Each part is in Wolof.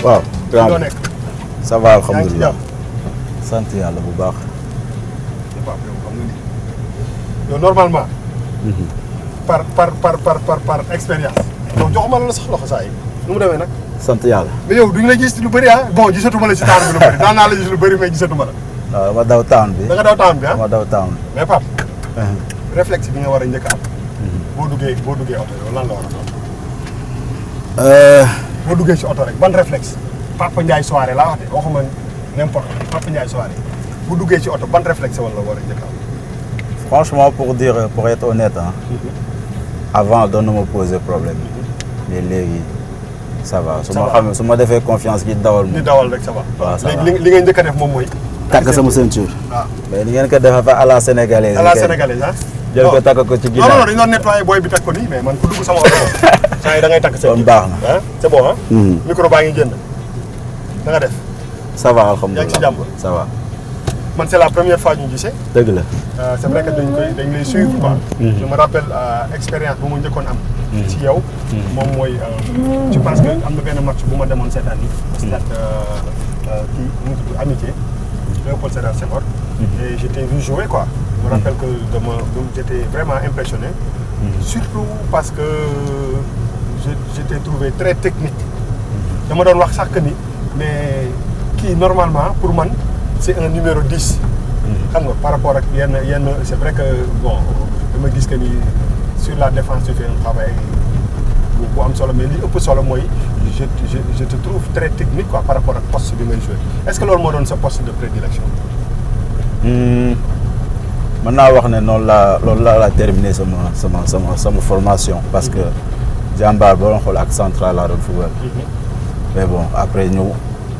waaw. doo nekk. ça va alhamdulilah. yaa ngi sant yàlla bu baax. ci jàmm. yow xam nga ni yow normalement. par expérience. yow joxuma la sax loxo saa yi nu mu demee nag. sant yàlla. mais yow duñu la gis lu bëri ah bon gisatuma la ci taan bi lu bëri daan naa la gis lu bëri mais gisatuma la. waaw dama daw town bi. da nga daw taan bi ah dama daw town bi. mais Pape. réflexe bi nga war a njëkk a am. boo duggee oto yow lan la war a doon. boo duggee ci oto rek ban réflexe. Papa Ndiaye soirée laa wax de waxuma n'importe Papa Ndiaye soirée bu duggee ci oto ban réflexe wala war a njëkk a am. franchement pour être honnête ah. avant doon na ma poser problème. mais léegi ça va. su ma defee confiance gi dawal. di dawal rek ça va. waaw ça va léegi li nga njëkk a def moom mooy. takk sama ceinture. waaw mais ni ngeen ko defee fa à la sénégalaise. à la sénégalaise ah. jël ko takk ko ci ginnaaw. non dañu doon nettoyé booy bi teg ko nii mais man ku dugg sama oto saa yi da ngay takk ceinture. kon baax na ah c'est bon ah. micro baa ngi jënd. da nga def. ça va alhamdulilah yaa ngi ci jàmm. ça va. man c'est la première fois ñu gisee. dëgg la. c'est vrai que dañ lay suivre quoi. je me rappelle expérience bu ma njëkkoon am. ci yow. moom mooy je pense que am na benn match bu ma demoon cette année. stade kii nu mu tudd Amitié. Léopold Sédar Senghor. et je t'ai vu jouer quoi. je me rappelle que j'étais vraiment impressionné. surtout parce que je t'ai trouvé très technique. dama doon wax sax que ni mais kii normalement pour man c'est un numéro 10. xam nga par rapport ak yenn c'est vrai que bon dama gis que ni sur la défense tu fais un travail bu am solo mais li ëpp solo mooy je te trouve très technique quoi par rapport ak poste bi ngay joué est-ce que loolu moo doon sa poste de prédilection. mën naa wax ne loolu laa terminé sama formation parce que jàmbaar boo doon xool ak central laa doon football. mais bon après ñëw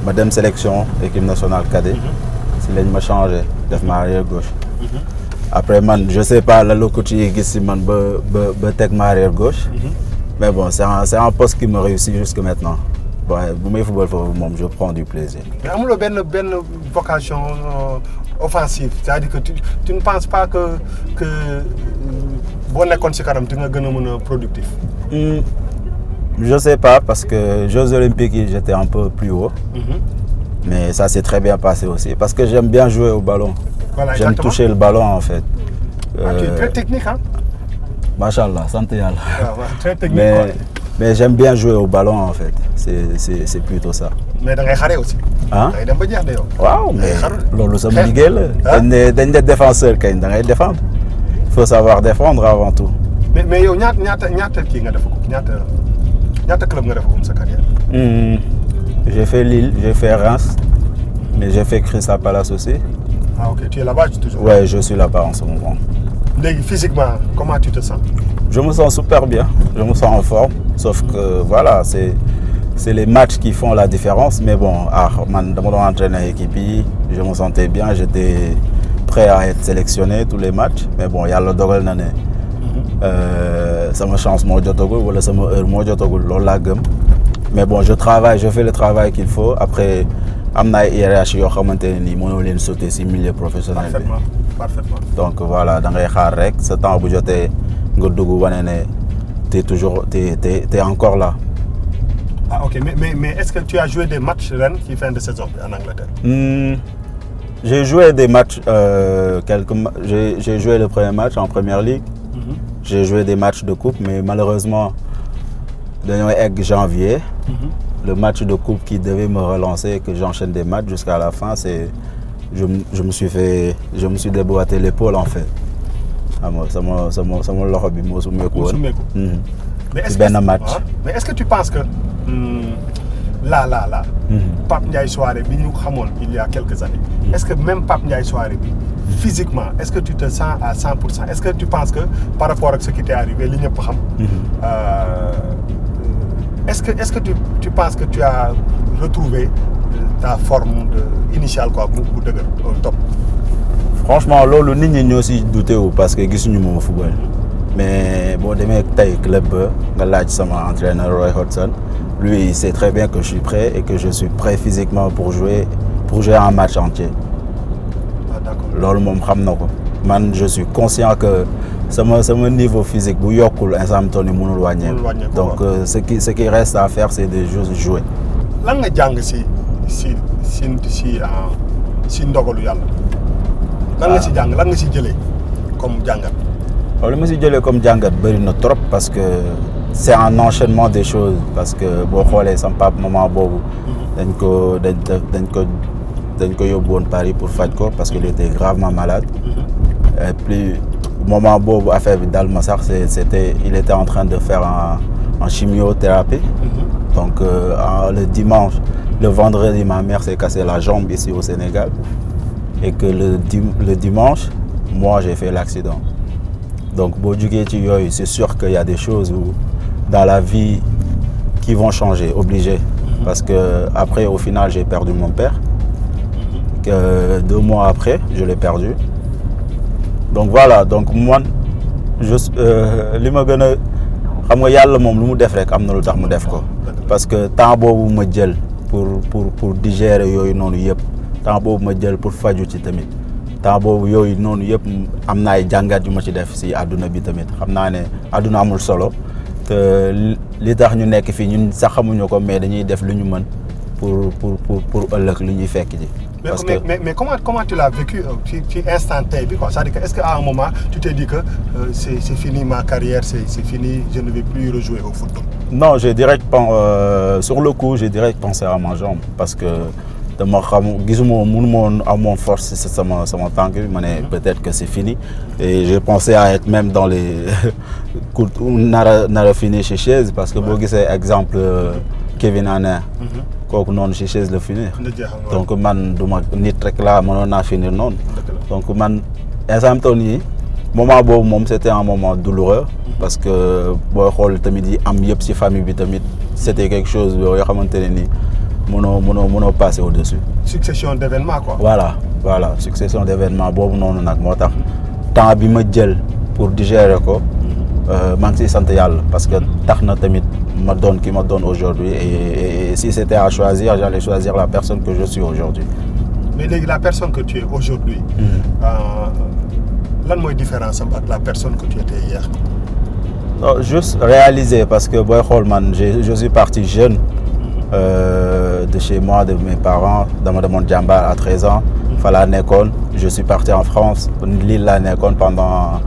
ma dem sélection équipe nationale cadet. si lañ ma changé def ma arrière gauche. après man je sais pas la coach yi gis si man ba teg ma arrière gauche. mais bon c'est un poste qui me réussit jusque maintenant. bon bu may football foofu moom je prends du plaisir. mais amuloo benn vocation offensive c'est-à-dire que tu ne penses pas que boo nekkoon si kanam di nga gën a mën a productif. je sais pas parce que Jeux olympiques yi j'étais un peu plus haut. mais ça s'est très bien passé aussi parce que j'aime bien jouer au ballon. Voilà, j'aime toucher le ballon en fait. Tu es très technique hein. Machallah, sant yàlla. Très technique mais j'aime bien jouer au ballon en fait c'est plutôt ça. mais da ngay xare aussi. ah da ngay dem ba jeex de yow. waaw mais loolu sama liggéey la. dañ ne défenseur kañ da ngay défendre. il faut savoir défendre avant tout. mais yow ñaata kii nga def ko ñaata club nga def ko sa carrière. J'ai fait Lille, j'ai fait Reims, mais j'ai fait Crystal Palace aussi. Ah ok, tu es là-bas toujours? Ouais, je suis là-bas en ce moment. Physiquement, comment tu te sens? Je me sens super bien, je me sens en forme, sauf que voilà, c'est les matchs qui font la différence. Mais bon, man, dans mon entraîneur équipe, je me sentais bien, j'étais prêt à être sélectionné tous les matchs. Mais bon, il y a le dogal nané. Ça me chance moi jotogul, voilà ça me heure moi jotogul, lola gum. Mais bon, je fais le travail qu'il faut. Après, amna hiérarchie yo xamanteni ni mëno leen sauter ci milieu professionnel. Parfaitement. Donc voilà, da ngay xaar rek ce temps bu joté nga dugg wané né t'es encore là. Ah OK, mais est-ce que tu as joué des matchs Rennes qui fin de saison en Angleterre? J'ai joué des matchs j'ai joué le premier match en Première Ligue. J'ai joué des matchs de coupe mais malheureusement dañoo egg janvier. Le match de coupe qui devait me relancer, que j'enchaîne des matchs jusqu'à la fin, c'est je me suis déboîté l'épaule en fait. sama loxo bi moo sumeeku woon. C'est benn match. Mais est-ce que tu penses que là Pape Ndiaye soirée bi ñu xamoon il y a quelques années. Est-ce que même Pape Ndiaye soirée bi physiquement est-ce que tu te sens à 100%? Est-ce que tu penses que par rapport à ce qui t'est arrivé li ñëpp xam. Est-ce que tu penses que tu as retrouvé ta forme initiale quoi bu dëgër au top? Franchement loolu nit ñi ñoo si douté wu parce que gisuñu moom football. Mais boo demee tey club nga laaj sama entraîneur Roy Hodgson, lui il sait très bien que je suis prêt et que je suis prêt physiquement pour jouer un match entier. Ah d'accord. Loolu moom xam na ko. Man je suis conscient que sama niveau physique bu yokkul instant toll nii mënul wàññeeku. Donc ce qui reste à faire c'est de juste jouer. lan nga jàng si ndogalu yàlla. lan nga si jàng lan nga si jëlee comme jàngat. waaw li ma si jëlee comme jàngat bëri na trop parce que c'est un enchaînement des choses parce que boo xoolee sama papa maman boobu. dañ ko yóbbu woon Paris pour faj ko parce qu'il était gravement malade. Et puis moment boobu affaire bi dal ma sax il était en train de faire en chimiothérapie. Donc le vendredi ma mère s'est cassé la jambe ici au Sénégal et que le dimanche moi j'ai fait l'accident. Donc boo jugee ci yooyu c'est sûr qu'il y a des choses dans la vie qui vont changer obligé parce que après au final j'ai perdu mon père. 2 mois après je l'ai perdu. Donc voilà donc man li ma gën a xam nga yàlla moom lu mu def rek am na lu tax mu def ko parce que temps boobu ma jël pour digérer yooyu noonu yëpp temps boobu ma jël pour faju ci tamit temps boobu yooyu noonu yëpp am na ay jàngat yu ma ci def si àdduna bi tamit xam naa ne àdduna amul solo te li tax ñu nekk fii ñun sax xamuñu ko mais dañuy def lu ñu mën pour ëllëg lu ñuy fekk ji. Parce mais comment tu l'as vécu ci instant tey bi quoi c'est-à-dire que est-ce qu'à un moment tu t'es dit que c'est fini ma carrière c'est fini je ne vais plus rejouer au football. Non sur le coup j'ai direct pensé à ma jambe parce que dama xam gisuma mënuma woon amoon force si sama tànk bi ma ne peut-être que c'est fini et j'ai pensé à être même dans les nar a fini chez Chaise parce que boo gisee exemple Kevin Aner kooku noonu ci Chaise la finir donc man du ma nit rek laa mënoon naa finir noonu donc man instant toon yi moment boobu moom c'était un moment douloureux parce que booy xool tamit yi am yëpp ci famille bi tamit c'était quelque chose yoo xamante ne ni mënoo passer au-dessus. Succession d'événements quoi. Voilà succession d'événements boobu noonu nag moo tax temps bi ma jël pour digérer ko maa ngi ciy sant yàlla parce que tax na tamit ma doon ki ma doon aujourd'hui et si c'était à choisir j'allais choisir la personne que je suis aujourd'hui. Mais léegi la personne que tu es aujourd'hui lan mooy différence am ak la personne que tu étais hier. Non, juste réaliser parce que booy xool man je suis parti jeune de chez moi de mes parents dama demoon Jambar à 13 ans fa laa nekkoon je suis parti en France Lille laa nekkoon pendant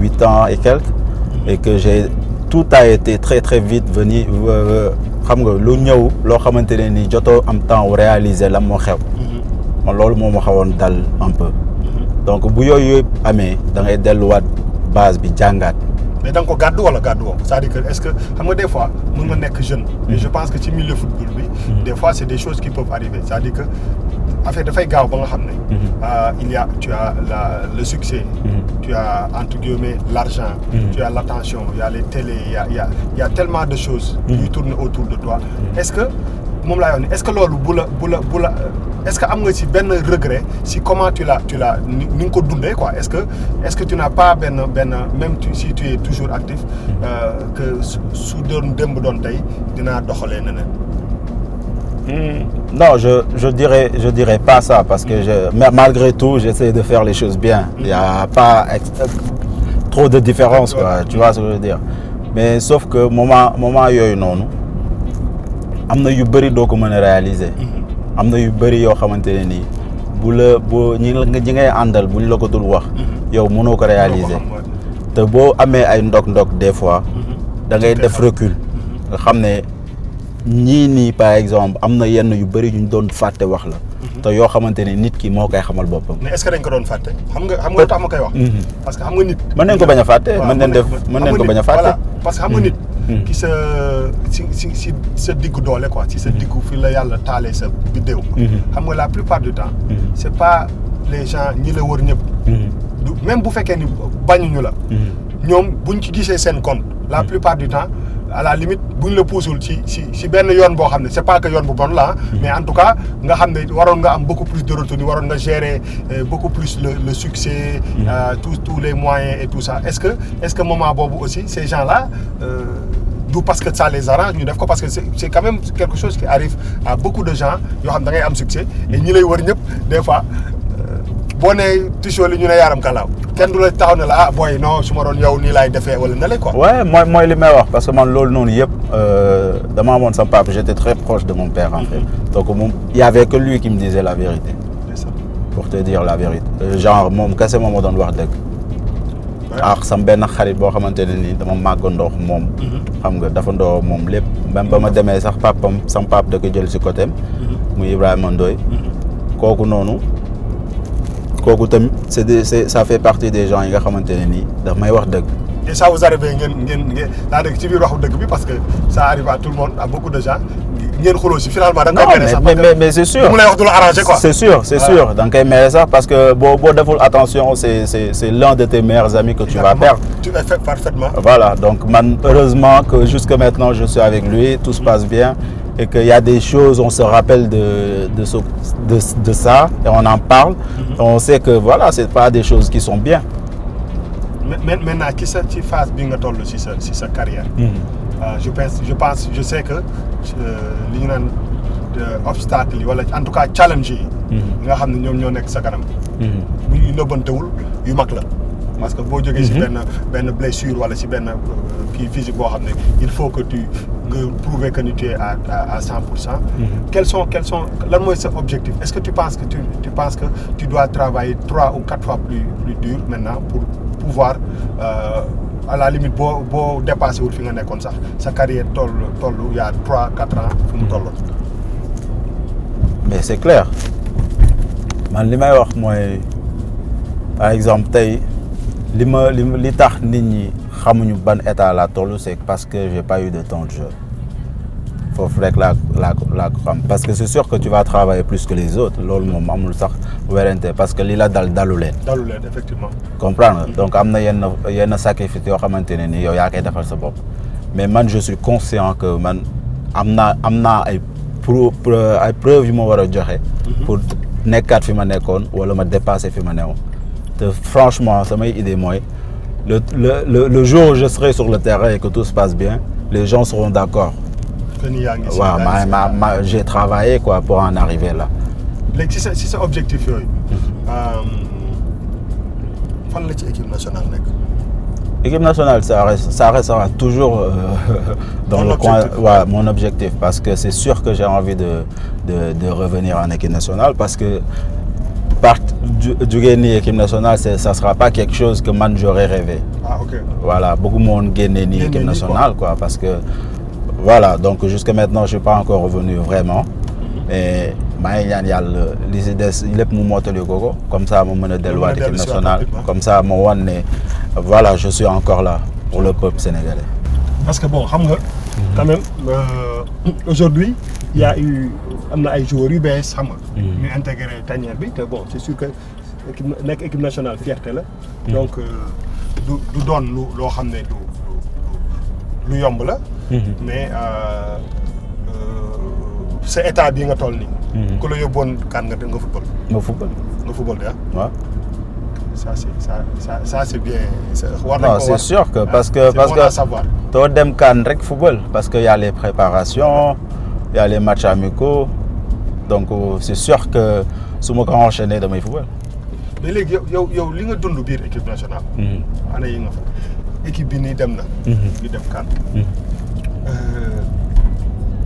8 ans et quelques et que tout a été très très vite venu xam nga lu ñëw loo xamante ne ni jotoo am temps wu réaliser la moo xew man loolu moo ma xawoon dal un peu donc bu yooyu yëpp amee da ngay delluwaat base bi jàngaat. Mais da nga ko gàddu wala gàddu woo c'est-à-dire que est-ce que xam nga des fois mën nga nekk jeune. et je pense que ci milieu football bi. des fois c'est des choses qui peuvent arriver c'est-à-dire que affaire dafay gaaw ba nga xam ne. tu as le succès. tu as entre guillemets l'argent. tu as l'attention il y a les télés il y a tellement de choses. qui tournent autour de toi. est-ce que moom laa wax ni est-ce que loolu bu la est-ce que am nga ci benn regret si comment tu l'as ni nga ko dundee quoi est-ce que tu n'as pas benn même si tu es toujours actif que su doon démb doon tey dinaa doxalee neneen. Non, je dirais pas ça parce que malgré tout j'essaie de faire les choses bien. Il y a pas trop de différence quoi, tu vois ce que je veux dire. Mais sauf que moment yooyu noonu am na yu bëri doo ko mën a réaliser. am na yu bëri yoo xamante ne nii ñi ngay àndal buñ la ko dul wax. yow mënoo ko réaliser. te boo amee ay ndok des fois. da ngay def recul. nga xam ne ñii nii par exemple am na yenn yu bëri yu ñu doon fàtte wax la. te yoo xamante ne nit ki moo koy xamal boppam. mais est-ce que dañ ko doon fàtte. xam nga tax ma koy wax. parce que xam nga nit. mën nañ ko bañ a fàtte. mën nañ ko bañ a fàtte. parce que xam nga nit. ki sa diggu doole quoi ci sa diggu fi la yàlla taalee sa biddéew. xam nga la plupart du temps. c'est pas les gens ñi la wër ñëpp. même bu fekkee ni bañuñu la. ñoom buñ ci gisee seen compte. la plupart du temps à la limite buñ la puusul ci benn yoon boo xam ne c'est pas que yoon bu bon la mais en tout cas nga xam ne waroon nga am beaucoup plus de retenue waroon nga gérer beaucoup plus le succès. tous les moyens et tout ça est-ce que moment boobu aussi ces gens-là. du parce que ça les arrange ñu def ko parce que c'est quand même quelque chose qui arrive à beaucoup de gens yoo xam da ngay am succès et ñi lay wër ñëpp des fois boo nee Ticho li ñu ne Yaram Kalaaw kenn du la taxaw ne la ah booy non su ma doon yow nii laay defee wala ne la quoi. Ouais mooy li may wax parce que man loolu noonu yëpp dama amoon sama papa j'étais très proche de mon père en fait donc moom il y avait que lui qui me disait la vérité. Pour te dire la vérité genre moom kese moom ma doon wax dëgg. ak sam benn xarit boo xamante ne nii dama màggandoo moom. xam nga dafa ndoo moom lépp même ba ma demee sax papam sam pap da ko jël si côté am. muy Ibrahima Ndoye. kooku noonu kooku tamit ça fait partie des gens yi nga xamante ne nii daf may wax dëgg. et ça vous arrive ngeen daa dëgg ci biir waxu dëgg bi parce que ça arrive à tout le monde à beaucoup de gens ngeen xuloo si finalement. da nga koy mere sax mais c'est sûr. mu lay wax du la arrangé quoi. c'est sûr da nga koy mere sax parce que boo deful attention c'est l'un de tes meilleurs amis que tu vas perdre. tu le fais parfaitement. Voilà donc man heureusement que jusque maintenant je suis avec lui tout se passe bien. Et qu'il y a des choses, on se rappelle de ça et on en parle. On sait que voilà, c'est pas des choses qui sont bien. Maintenant, qui c'est qui phase bien toll si sa carrière. Je sais que li ñu naan obstacle yi wala en tout cas challenge yi. nga xam ne ñoom ñoo nekk sa kanam. bu ñu nëbbantewul yu mag la. parce que boo jógee si benn blessure wala si benn kii physique boo xam ne il faut que nga prouver que tu es à 100%. Quels sont lan mooy sa objectif est-ce que tu penses que tu dois travailler 3 ou 4 fois plus dur maintenant pour pouvoir à la limite boo dépassé wul fi nga nekkoon sax sa carrière toll il y a 3-4 ans fu mu tolloon. Mais c'est clair man li may wax mooy par exemple tey li tax nit ñi xamuñu ban état la toll c'est parce que j'ai pas eu de temps de jeu foofu rek la xam parce que c'est sûr que tu vas travailler plus que les autres loolu moom amul sax werante parce que li la dalu leen effectivement comprendre donc am na yenn sacrifice yoo xamante ne ni yow yaa koy defal sa bopp mais man je suis conscient que man am naa ay preuves yu ma war a joxe pour nekkaat fi ma nekkoon wala ma dépasser fi ma newoon te franchement samay idée mooy le jour où je serai sur le terrain et que tout se passe bien les gens seront d'accord. waaw j'ai travaillé quoi pour en arriver là. léegi si sa objectif yooyu. fan la ci équipe nationale nekk. Équipe nationale ça restera toujours dans le coin. Ouais, mon objectif parce que c'est sûr que j'ai envie de revenir en équipe nationale parce que jógee nii équipe nationale ça sera pas quelque chose que man j'aurais rêvé. Ah ok. Voilà beaucoup monde génne nii équipe nationale quoi parce que voilà donc jusqu'à maintenant je suis pas encore revenu vraiment mais maa ngi ñaan yàlla li si des lépp mu mottali ko comme ça ma mën a delluwaat équipe nationale comme ça ma wan ne voilà je suis encore là pour le peuple sénégalais. Parce que bon xam nga quand même aujourd'hui il y a eu am na ay joueurs yu bees xam nga. ñu intégré tanière bi te bon c'est sûr que nekk équipe nationale fierté la. donc du doon loo xam ne lu yomb la. mais sa état bii nga toll nii. ku la yóbboon kan nga football. nga football de ah. waaw. ça c'est bien. Non, c'est sûr que parce que doo dem kan rek football parce que y a les préparations y a les matchs amicaux donc c'est sûr que su ma ko enchaîner damay football. mais léegi yow li nga dund biir équipe nationale. année yi nga fa équipe bi nii dem na. ñu dem kan.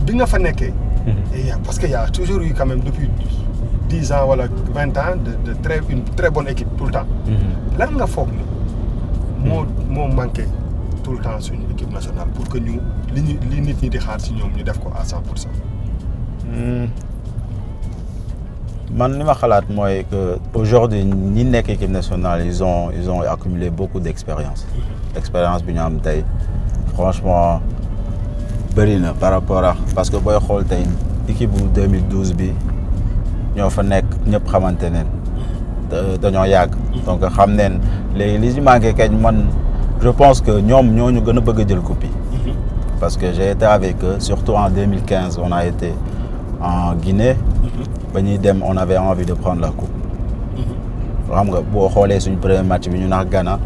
bi nga fa nekkee. parce que y a toujours eu quand même depuis 10 ans wala 20 ans une très bonne équipe tout le temps. lan nga foog ni moo manqué tout le temps suñu équipe nationale pour que ñu li nit ñi di xaar ci ñoom ñu def ko à 100%. man li ma xalaat mooy que aujourd'hui ñi nekk équipe nationale ils ont accumulé beaucoup d'expérience. expérience bi ñu am tey franchement bëri na par rapport à parce que booy xool tey équipe bu 2012 bi ñoo fa nekk ñëpp xamante ne dañoo yàgg. donc xam neen léegi li ci manqué kañ man je pense que ñoom ñoo ñu gën a bëgg a jël coupe yi. parce que j'ai été avec eux surtout en 2015 on a été en Guinée. ba ñuy dem on avait envie de prendre la coupe. xam nga boo xoolee suñ premier match bi ñu nax Ghana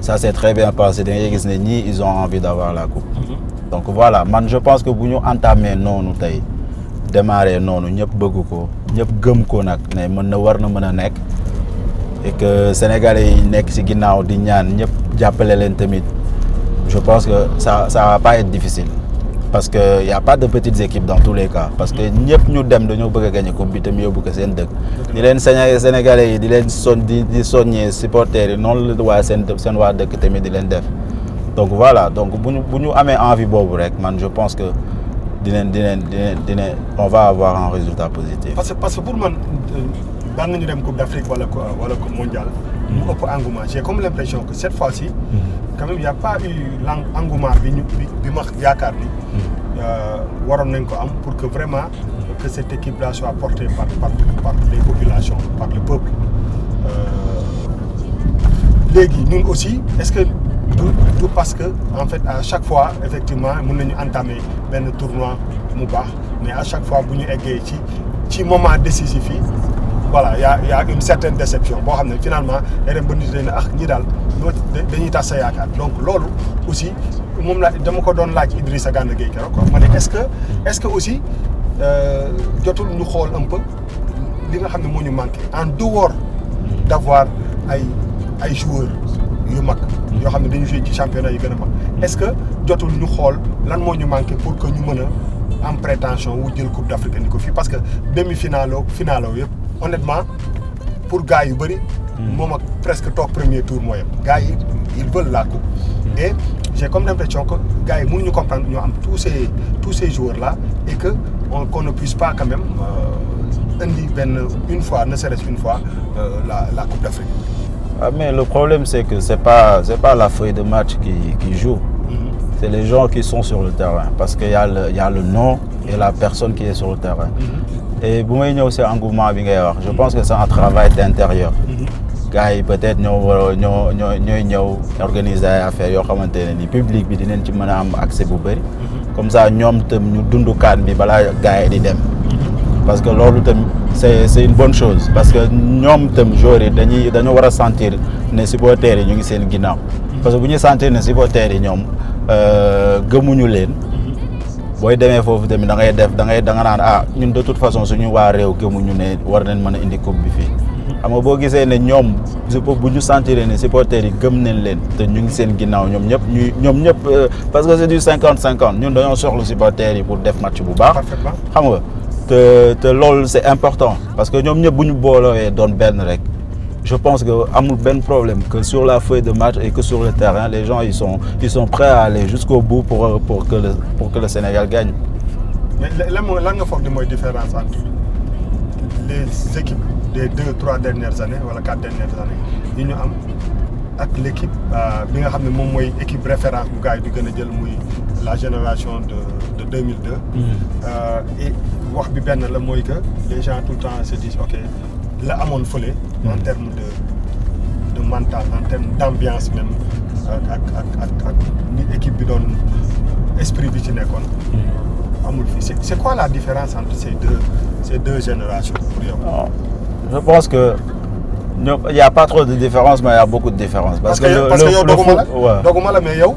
ça s'est très bien passé da ngay gis ne ñii ils ont envie d'avoir la coupe. donc voilà man je pense que bu ñu entamé noonu tey démarrer noonu ñëpp bëgg ko ñëpp gëm ko nag ne war na mën a nekk et que sénégalais yi nekk ci ginnaaw di ñaan ñëpp jàppale leen tamit je pense que ça va pas être difficile parce que y a pas de petites équipes dans tous les cas parce que ñëpp ñu dem dañoo bëgg a gagner coupe bi tam yóbbu ko seen dëkk di leen sénégalais yi di leen di soññee supporters yi noonu la waa seen waa dëkk tamit di leen def donc voilà donc bu ñu amee envie boobu rek man je pense que dinañ on va avoir un résultat positif. parce que pour man daan nañu dem coupe d'Afrique wala coupe mondiale. mu ëpp engouement j'ai comme l'impression que cette fois-ci. quand même y a pas eu l'engouement bi ma yaakaar ni. waroon nañ ko am pour que vraiment que cette équipe-là soit portée par les populations par le peuple. léegi ñun aussi est-ce que du parce que en fait à chaque fois effectivement mën nañu entamer benn tournoi mu baax mais à chaque fois bu ñu eggee ci moment décisif yi voilà y a une certaine déception boo xam ne finalement day dem ba nit ne ñi daal dañuy tas sa yaakaar donc loolu aussi moom la dama ko doon laaj Idrissa Gana Gueye keroog quoi ma ne est-ce que aussi jotul ñu xool un peu li nga xam ne moo ñu manqué en dehors d'avoir ay joueurs yu mag yoo xam ne dañu joué ci championnat yi gën a mag est-ce que jotul ñu xool lan moo ñu manqué pour que ñu mën a am prétention wu jël coupe d'Afrique ni ko fii parce que demi-finale yëpp honnêtement pour gars yu bëri moom ak presque toog premier tour mooy yëpp gars yi ils veulent la coupe et j'ai comme l'impression que gars yi mënuñu comprendre ñoo am tous ces joueurs là et que qu'on ne puisse pas quand même indi une fois ne serait-ce une fois la coupe d'Afrique. Ah, mais le problème c'est que c'est pas la feuille de match qui joue. C'est les gens qui sont sur le terrain parce qu'il y a le nom et la personne qui est sur le terrain. Et bu may ñëw c'est engouement bi ngay wax je pense que c'est un travail d'intérieur. Gars yi peut-être ñooy ñëw organiser ay affaires yoo xamante ne ni public bi dinañ ci mën a am accès bu bëri. Comme ça ñoom tam ñu dund kaan bi balaa gars yi di dem. Parce que loolu tam c'est une bonne chose parce que ñoom tam joueurs yi dañoo war a sentir ne supporters yi ñu ngi seen ginnaaw. Parce que bu ñu sentir ne supporters yi ñoom gëmuñu leen. booy demee foofu tamit da nga naan ñun de toute façon suñu waa réew gëmuñu ne war nañ mën a indi coupe bi fii xam nga boo gisee ne ñoom bu ñu sentir ne supporters yi gëm nañ leen te ñu ngi seen ginnaaw ñoom ñëpp parce que c'est du 50-50 ñun dañoo soxla supporters yi pour def match bu baax. xam nga te loolu c'est important parce que ñoom ñëpp bu ñu boolowee doon benn rek je pense que amul benn problème que sur la feuille de match et que sur le terrain les gens ils sont prêts à aller jusqu'au bout pour que le Sénégal gagne. Mais lan nga foog ni mooy différence entre les équipes des 2-3 dernières années wala 4 dernières années yi ñu am ak l'équipe bi nga xam ne moom mooy équipe référence bu gars yi di gën a jël muy la génération de 2002. Et wax bi benn la mooy que les gens tout le temps se disent ok. la amoon fële en termes de mental en termes d'ambiance même ak ni équipe bi doon esprit bi ci nekkoon amul fii c'est quoi la différence entre ces deux générations pour yow? Je pense que il y a pas trop de différence mais il y a beaucoup de différence parce que yow doguma la mais yow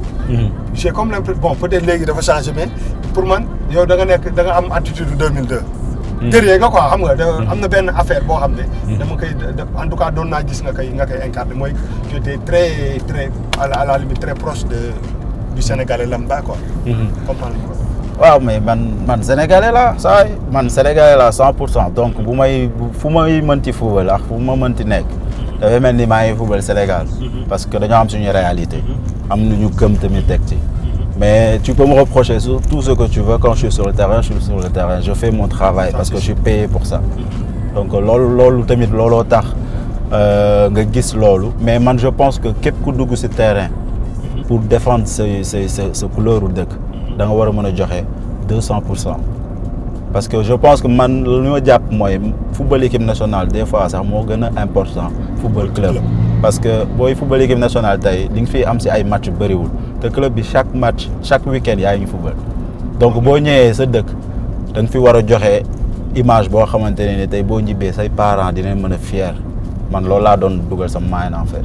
j'ai comme l'impression bon peut-être léegi dafa changé mais pour man yow da nga am attitude 2002 guerrier nga quoi xam nga am na benn affaire boo xam ne dama koy en tout cas doon naa gis nga koy incarné mooy tu étais très très à la limite très proche du Sénégalais lambda quoi. comprendre nga. waaw mais man Sénégalais la saa man Sénégalais la 100% donc fu may mënti football ak fu ma mënti nekk dafay mel ni maa ngi football Sénégal parce que dañoo am suñu réalité am na ñu gëm tamit teg ci. Mais tu peux me reprocher tout ce que tu veux quand je suis sur le terrain, je suis sur le terrain. Je fais mon travail parce que je suis payé pour ça. Donc loolu tamit looloo tax nga gis loolu mais man je pense que képp ku dugg ci terrain pour défendre sa couleur u dëkk da nga war a mën a joxe 200%. Parce que je pense que man lu ma jàpp mooy football équipe nationale des fois sax moo gën a important football club. Parce que booy football équipe nationale tey li nga fi am ci ay match bëriwul te club bi chaque match chaque week-end yaa ngi football donc boo ñëwee sa dëkk da nga fi war a joxe image boo xamante ne tey boo ñibbee say parents dinañ mën a fier man loolu laa doon dugal sama mind en fait.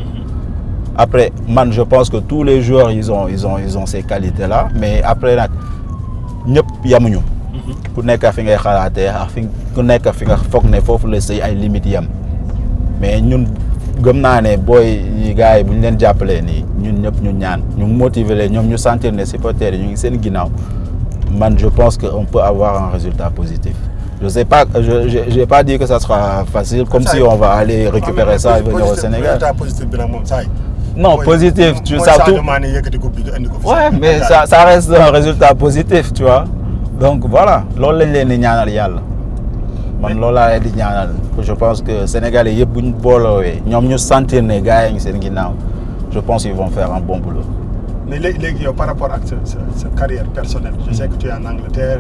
Après man je pense que tous les joueurs ils ont ces qualités là mais après nag ñëpp yamuñu. ku nekk fi ngay xalaatee ak ku nekk fi nga foog ne foofu la say ay limites yam mais ñun gëm naa ne booy yi gars yi bu ñu leen jàppalee nii ñun ñëpp ñu ñaan ñu motiver leen ñoom ñu sentir ne supporters yi ñu ngi seen ginnaaw man je pense que on peut avoir un résultat positif. Je sais pas, j'ai pas dit que ça sera facile, comme si on va aller récupérer ça et venir au Sénégal. Non, positif, tu sais tout. Ouais, mais ça reste un résultat positif, tu vois. Donc voilà, loolu lañ leen di ñaanal yàlla. Man loolu laa leen di ñaanal. Je pense que Sénégalais yëpp bu ñu booloowee ñoom ñu sentir ne gars yi ngi seen ginnaaw. Je pense qu'ils vont faire un bon boulot. Mais léegi par rapport à sa carrière personnelle, je sais que tu es en Angleterre.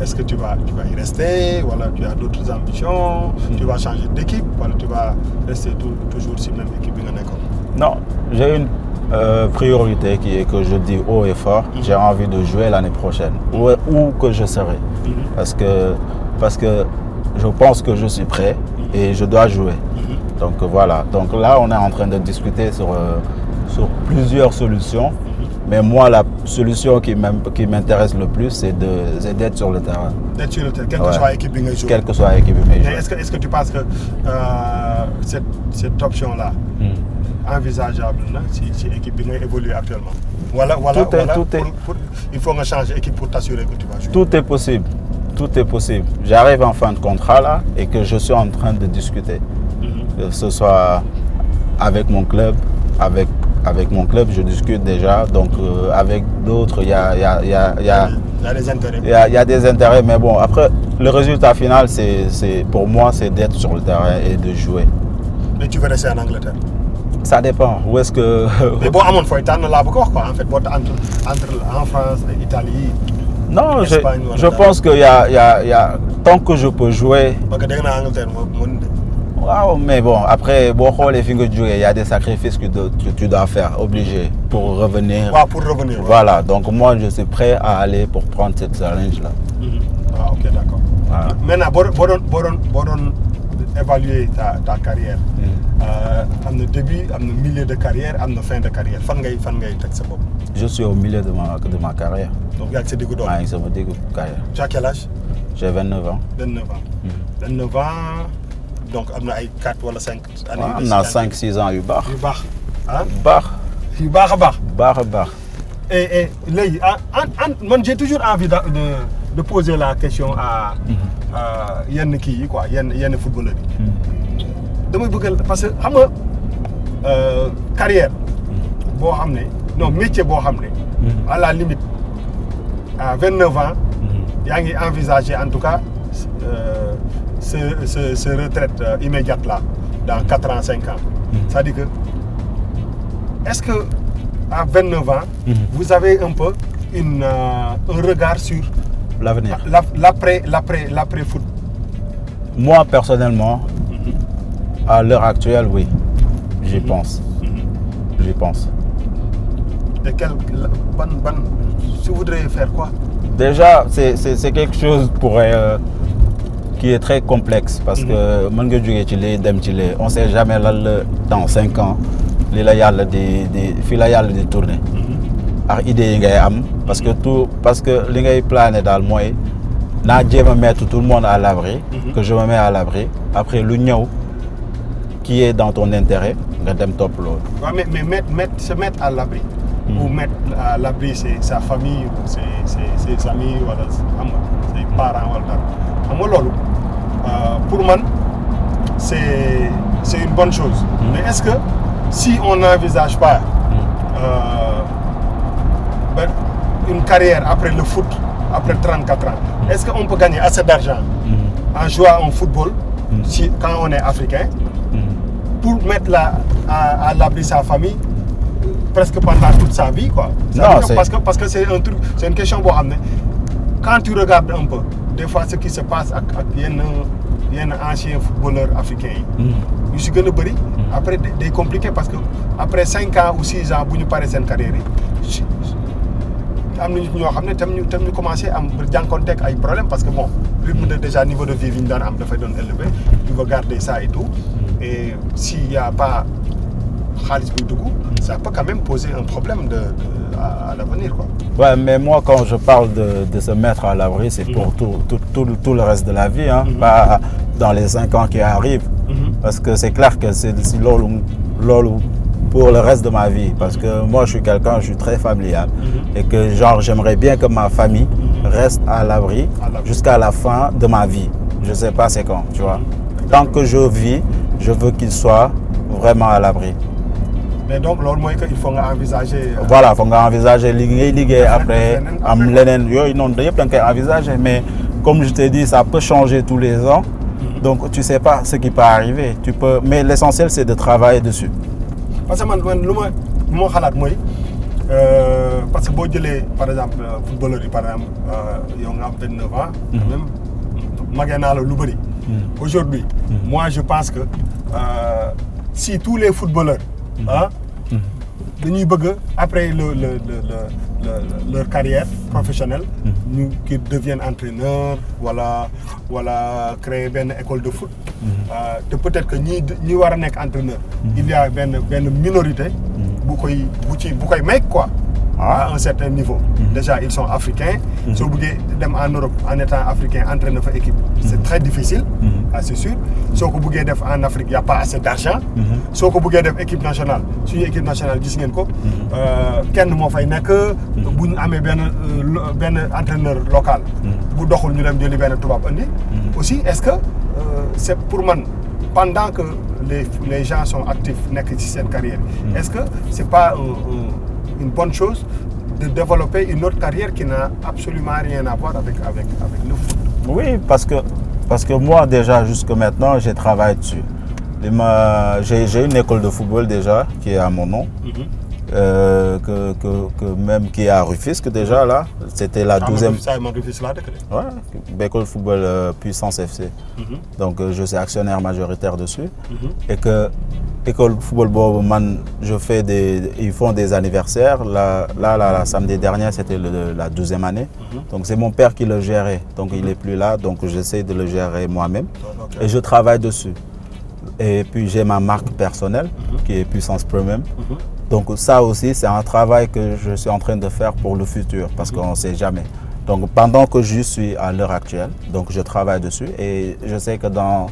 Est-ce que tu vas y rester, voilà, tu as d'autres ambitions, tu vas changer d'équipe, voilà, tu vas rester toujours sur la même équipe? Non, j'ai une priorité qui est que je dis haut et fort, j'ai envie de jouer l'année prochaine, où que je serai. Parce que je pense que je suis prêt et je dois jouer. Donc voilà, donc là on est en train de discuter sur plusieurs solutions, mais moi la solution qui m'intéresse le plus c'est d'être sur le terrain. D'être sur le terrain, quelle que soit l'équipe qui joue. Quelle que soit l'équipe qui joue. Est-ce que tu penses que cette option-là envisageable si l'équipe évolue actuellement? Voilà, il faut changer d'équipe pour t'assurer que tu vas jouer. Tout est possible. Tout est possible. J'arrive en fin de contrat là et que je suis en train de discuter. Que ce soit avec mon club, avec mon club, je discute déjà. Donc avec d'autres, il y a des intérêts. Il y a des intérêts, mais bon, après le résultat final, pour moi, c'est d'être sur le terrain et de jouer. Mais tu veux rester en Angleterre? Ça dépend. Où est-ce que... Mais bon, à mon fois, tu es là encore, quoi. En fait, entre en France et l'Italie. Non, je pense qu'il y a tant que je peux jouer. Wow, mais bon, après, il y a des sacrifices que tu dois faire, obligé, pour revenir. Ouais, pour revenir. Voilà, donc moi je suis prêt à aller pour prendre cette challenge-là. Ah, ok, d'accord. Voilà. Maintenant, évaluer ta carrière. Am na début, am na milieu de carrière, am na fin de carrière. Fan ngay teg sa bopp? Je suis au milieu de ma carrière. Donc yaa ngi sa diggu doom. maa ngi sama diggu carrière. Tu as quel âge? J'ai 29 ans. 29 ans. 29 ans, donc am na ay 4 wala 5 années. waaw am naa 5-6 ans yu baax. yu baax ah. baax. yu baax a baax. baax a baax. Et léegi man j'ai toujours envie de poser la question à yenn kii yi quoi yenn footballeurs yi. damay bëgg parce que xam nga carrière boo xam ne non métier boo xam ne à la limite à 29 ans yaa ngi envisager en tout cas ce retraite immédiate là dans 4 ans 5 ans. C'est-à-dire que est-ce que à 29 ans vous avez un peu un regard sur l'avenir, l'après foot? Moi personnellement, à l'heure actuelle, oui, j'y pense. J'y pense. Et tu voudrais faire quoi? Déjà, c'est quelque chose qui est très complexe parce que on ne sait jamais là, dans 5 ans, fii la yàlla di tourner. ak idée yi ngay am parce que li ngay plané daal mooy naa jéem a mettre tout le monde à l'abri, que je me mets à l'abri. Après lu ñëw qui est dans ton intérêt nga dem topp loolu. Ouais, mais se mettre à l'abri ou mettre à l'abri c'est sa famille ou ses amis wala xam nga ses parents wala dara xam nga loolu pour man c'est une bonne chose. Mais est-ce que si on n'envisage pas une carrière après le foot, après 34 ans, est-ce qu'on peut gagner assez d'argent en jouant au football quand on est africain pour mettre à l'abri sa famille presque pendant toute sa vie, quoi? Non, parce que c'est un truc, c'est une question pour amener. Quand tu regardes un peu, des fois ce qui se passe avec yenn anciens footballeurs africains yu si gën a bëri après day compliqué parce que après 5 ans ou 6 ans bu ñu paree seen carrière yi am na ñoo xam ne tam ñu commencé am jànkoonteeg ay problèmes parce que bon rythme de déjà niveau de vie bi ñu daan am dafay doon élevé, tu veux garder ça et tout, et s'il y a pas xaalis buy dugg, ça peut quand même poser un problème à l'avenir, quoi. Ouais, mais moi quand je parle de se mettre à l'abri, c'est pour tout le reste de la vie, hein, pas dans les 5 ans qui arrivent. parce que c'est clair que c'est lolo pour le reste de ma vie, parce que moi je suis très familial et que genre j'aimerais bien que ma famille reste à l'abri jusqu'à la fin de ma vie. Je sais pas c'est quand, tu vois. Tant que je vis, je veux qu'ils soient vraiment à l'abri. Mais donc loolu mooy que il faut nga envisager. Voilà, faut nga envisager liggéey après am leneen yooyu noonu yëpp da nga koy envisager, mais comme je t'ai dit, ça peut changer tous les ans. Donc tu sais pas ce qui peut arriver. Mais l'essentiel c'est de travailler dessus. Parce que man lu ma xalaat mooy parce que boo jëlee par exemple footballeur yi par exemple yow nga am 29 ans. même magee naa la lu bëri. Aujourd'hui, moi je pense que si tous les footballeurs dañuy bëgg après leur carrière professionnelle ñu qui deviennent entraîneurs wala créer benn école de foot te peut-être que ñi war a nekk entraîneur il y a benn minorité bu koy make quoi à un certain niveau. Déjà ils sont africains. soo bëggee dem en Europe en étant africain entraîner fa équipe c'est très difficile. C'est sûr. soo ko bëggee def en Afrique y a pas assez d'argent. soo ko bëggee def équipe nationale suñu équipe nationale gis ngeen ko kenn moo fay nekk bu ñu amee benn entraîneur local bu doxul ñu dem jëli benn tubaab andi. Aussi est-ce que c'est pour man pendant que les gens sont actifs nekk ci seen carrière est-ce que c'est pas une bonne chose de développer une autre carrière qui n'a absolument rien à voir avec le foot? Oui, parce que moi déjà jusque maintenant j'ai travaillé dessus. J'ai une école de football déjà qui est à mon nom. Que même qui est à Rufisque déjà là, c'était la 12e. Ouais, école football Puissance FC. Donc je suis actionnaire majoritaire dessus. Et que école football boobu man ils font des anniversaires. Là samedi dernier c'était la 12e année. Donc c'est mon père qui le gérait. Donc il est plus là, donc j'essaie de le gérer moi-même. Et je travaille dessus. Et puis j'ai ma marque personnelle qui est Puissance Premium. Donc ça aussi c'est un travail que je suis en train de faire pour le futur parce qu'on ne sait jamais. Donc pendant que je suis à l'heure actuelle, donc je travaille dessus et je sais que dans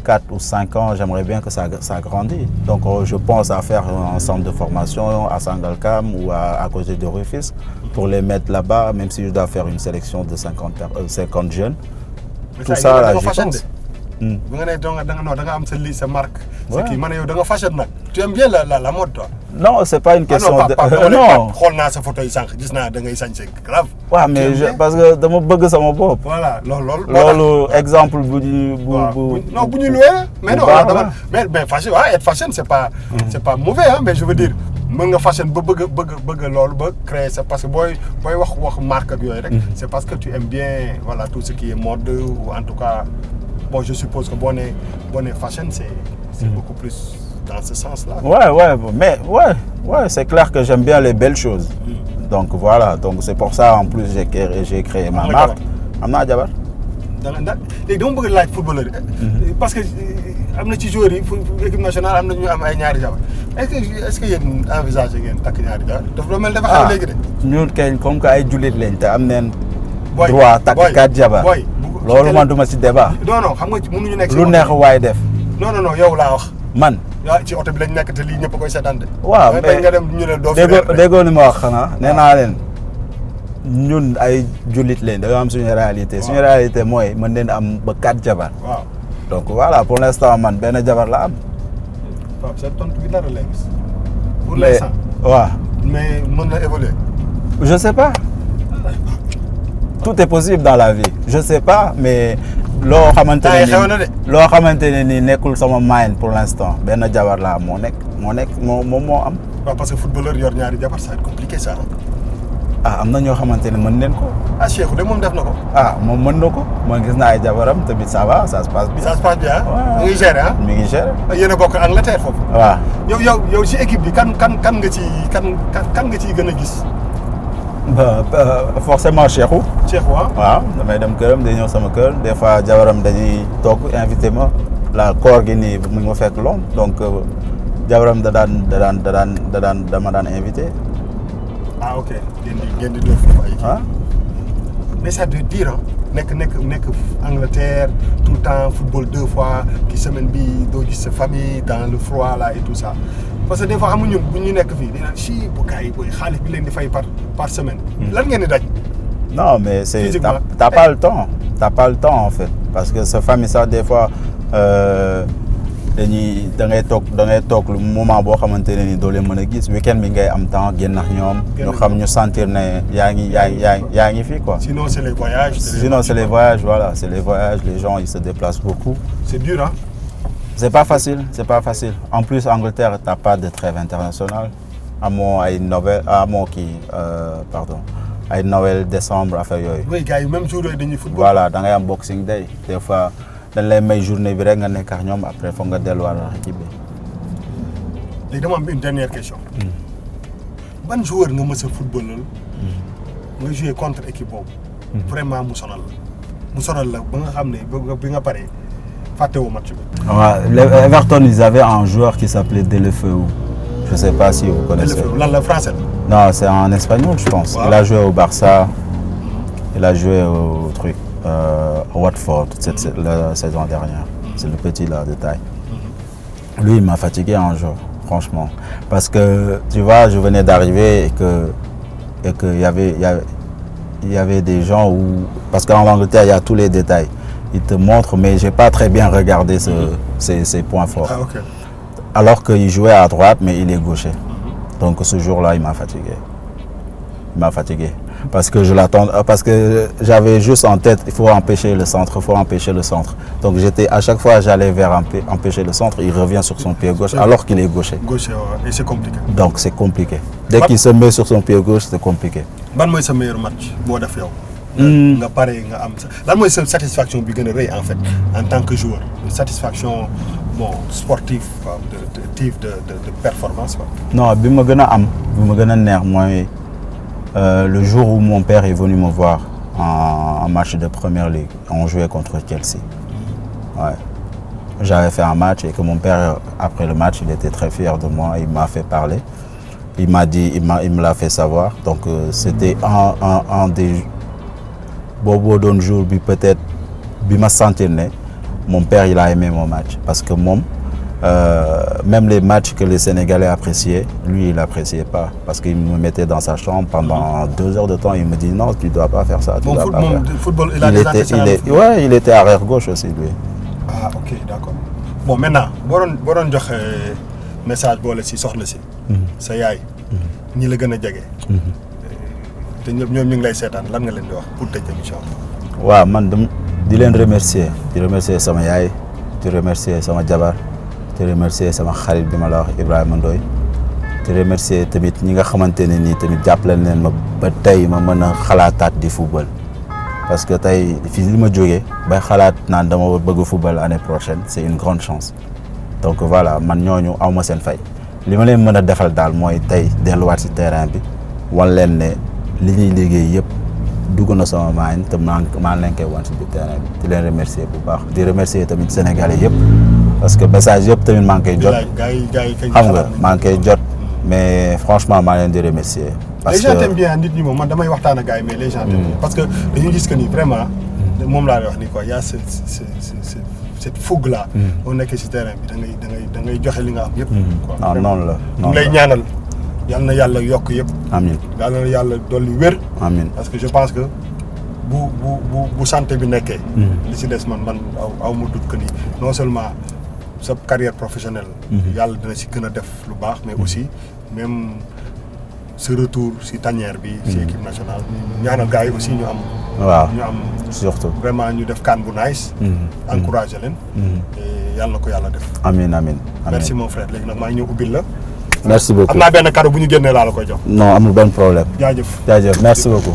4 ou 5 ans, j'aimerais bien que ça grandisse. Donc je pense à faire un centre de formation à Sangalkam ou à côté de Rufisque pour les mettre là-bas, même si je dois faire une sélection de 50 jeunes. Tout ça là, j'y pense. Bu nga ne da nga am sa marque. C'est qui man yow da nga fashion nag. Tu aimes bien la mode toi? Non, c'est pas une question de non. Xool naa sa photo yi sànq gis naa da ngay sañse grave. Ouais, mais parce que dama bëgg sama bopp. Voilà, loolu exemple bu non bu ñu loué mais non mais fashion être fashion c'est pas mauvais hein, mais je veux dire mën nga fashion ba bëgg loolu ba créer ça parce que booy wax marque ak yooyu rek c'est parce que tu aimes bien voilà tout ce qui est mode ou en tout cas bon, je suppose que bonne fashion, c'est beaucoup plus dans ce sens-là. Ouais, c'est clair que j'aime bien les belles choses. Donc voilà, donc c'est pour ça en plus j'ai créé ma marque. Amna jabar. Léegi dama bëgg laaj footballeur parce que am na ci joueurs yi équipe nationale am na ñu am ay ñaari jabar. Est-ce que yéen envisagé ngeen takk ñaari jabar? Dafa mel dafa xew léegi de. Ñun kay comme que ay jullit lañ te am neen droit takk 4 jabar. Loolu man duma ci débat. Non xam nga mënuñu nekk lu neex waay def. Non yow laa wax. Man. waaw ci oto bi lañ nekk te lii ñëpp koy seetaan de. waaw mais nga dem ñu ne doo fi déggoo li ma wax xanaa nee naa leen ñun ay jullit leen dañoo am suñu réalité. Suñu réalité mooy mën leen am ba 4 jabar. Waaw donc voilà pour l'instant man benn jabar la am. waaw c'est tontu bi dara lay gis. Pour l'instant. waaw. Mais mën na évoluer. Je sais pas. Tout est possible dans la vie. Je sais pas, mais loo xamante ne ni nekkul sama mind pour l'instant benn jabar la moo am. waaw parce que footballeur yor ñaari jabar ça va être compliqué ça. Am na ñoo xamante ne mën neen ko. Cheikhou de moom def na ko. Moom mën na ko man gis naa ay jabaram tamit ça va ça se passe bien. Ça se passe bien mi ngi gérer mi ngi gérer. Yéen a bokk Angleterre foofu. waaw. yow ci équipe bi kan nga ciy gën a gis. Forcément Cheikhou. Waaw damay dem këram day ñëw sama kër des fois jabaram dañuy toog invité ma la koor gi nii mu ngi ma fekk Londres donc jabaram dama daan invité. Ok ngeen di dóor foofu ay kii. Mais ça veut dire nekk Angleterre tout le temps football 2 fois ki semaine bi doo gis sa famille dans le froid là et tout ça parce que des fois xam nga ñun bu ñu nekk fii dinaan si bu gars yi booy xaalis bi leen di fay par semaine lan ngeen di daj. Non mais c'est t'as pas le temps en fait parce que sa famille ça des fois dañuy da ngay toog lu moment boo xamante ne ni doo leen mën a gis week-end bi ngay am temps génn ak ñoom. ñu xam ñu sentir ne yaa ngi fii quoi. Sinon c'est les voyages. C'est les voyages voilà c'est les voyages les gens ils se déplacent beaucoup. C'est dur hein. C'est pas facile. En plus Angleterre t'as pas de trêve internationale amoo ay Noël ay Noël décembre affaire yooyu. Oui gars yi même jour yooyu dañuy football. Voilà da ngay am Boxing Day des fois. dañ lay may journée bi rek nga nekk ak ñoom après foog nga delluwaat ak équipe bi. léegi dama am une dernière question. ban joueur nga mës a footballal. nga joué contre équipe boobu. vraiment mu sonal la ba nga xam ne bi nga paree fàttewoo match bi. waaw Everton ils avaient un joueur qui s'appelait Deulofeu. Je sais pas si vous connaissez. Deulofeu lan la français. Non c'est en espagnol je pense. Wow. Il a joué au Barça. Il a joué au truc. Watford la saison dernière. C'est le petit là de taille. Lui il m'a fatigué un jour franchement parce que tu vois je venais d'arriver et que il y avait des gens où parce qu'en Angleterre il y a tous les détails. Ils te montrent mais j'ai pas très bien regardé ces points forts. Ah, okay. Alors qu'il jouait à droite mais il est gaucher. Donc ce jour-là il m'a fatigué. Parce que parce que j'avais juste en tête il faut empêcher le centre. Donc à chaque fois j'allais vers empêcher le centre, il revient sur son pied gauche alors qu'il est gaucher. Et c'est compliqué. Donc c'est compliqué. Dès qu'il se met sur son pied gauche c'est compliqué. Ban mooy sa meilleur match boo def yow. nga pare nga am lan mooy sa satisfaction bi gën a rëy en fait en tant que joueur satisfaction sportive quoi de performance quoi. Non bi ma gën a neex mooy. Le jour où mon père est venu me voir en match de Première Ligue, on jouait contre Chelsea. Ouais. J'avais fait un match et que mon père, après le match, il était très fier de moi. Il m'a fait parler. Il me l'a fait savoir. Donc c'était un des bobos d'un jour, peut-être, il m'a senti né. Mon père, il a aimé mon match parce que même les matchs que les Sénégalais appréciaient, lui il n'appréciait pas parce qu'il me mettait dans sa chambre pendant 2 heures de temps. Il me dit non, tu ne dois pas faire ça. Football, il était arrière gauche aussi lui. Ah ok d'accord. Bon maintenant boo doon joxe message boole si soxna si. sa yaay. ñi la gën a jege. te ñoom ñu ngi lay seetaan lan nga leen di wax pour tëj émission bi. waaw man di leen remercier sama yaay di remercier sama jabar. te remercier sama xarit bi ma la wax Ibrahima Ndoye te remercier tamit ñi nga xamante ne nii tamit jàppale leen ma ba tey ma mën a xalaataat di football parce que tey fii li ma jógee bay xalaat naan dama bëgg football année prochaine c'est une grande chance donc voilà man ñooñu aw ma seen fay li ma leen mën a defal daal mooy tey delluwaat ci terrain bi wan leen ne li ñuy liggéey yëpp dugg na sama maañ te maa leen koy wan ci biir terrain bi di leen remercier bu baax di remercier tamit Sénégalais yëpp. Parce que message yëpp tamit maa ngi koy jot xam nga maa ngi koy jot mais franchement maa leen di remercier. parce que les gens t'aiment bien nit ñi moom man damay waxtaan ak gars yi mais les gens t'aiment bien parce que dañuy gis que ni vraiment moom laa lay wax ni quoi y a cette fougue là. boo nekkee ci terrain bi da ngay joxe li nga am yëpp. quoi noonu la ñu lay ñaanal yal na yàlla yokk yëpp. amiin yal na yàlla dolli wér. amiin parce que je pense que bu santé bi nekkee. li ci des man aw ma doute que ni non seulement. sa carrière professionnelle. yàlla dina ci gën a def lu baax mais aussi même ce retour ci tanière bi. ci équipe nationale ñaanal gars yi aussi ñu am. waaw ñu am surtout vraiment ñu def CAN bu nice. encourager leen. et yàlla na ko yàlla def. amiin. merci mon frère léegi nag maa ngi ñëw ubbil la. merci beaucoup am naa benn cadeau bu ñu génnee laa la koy jox. non amul benn problème. jaajëf merci beaucoup.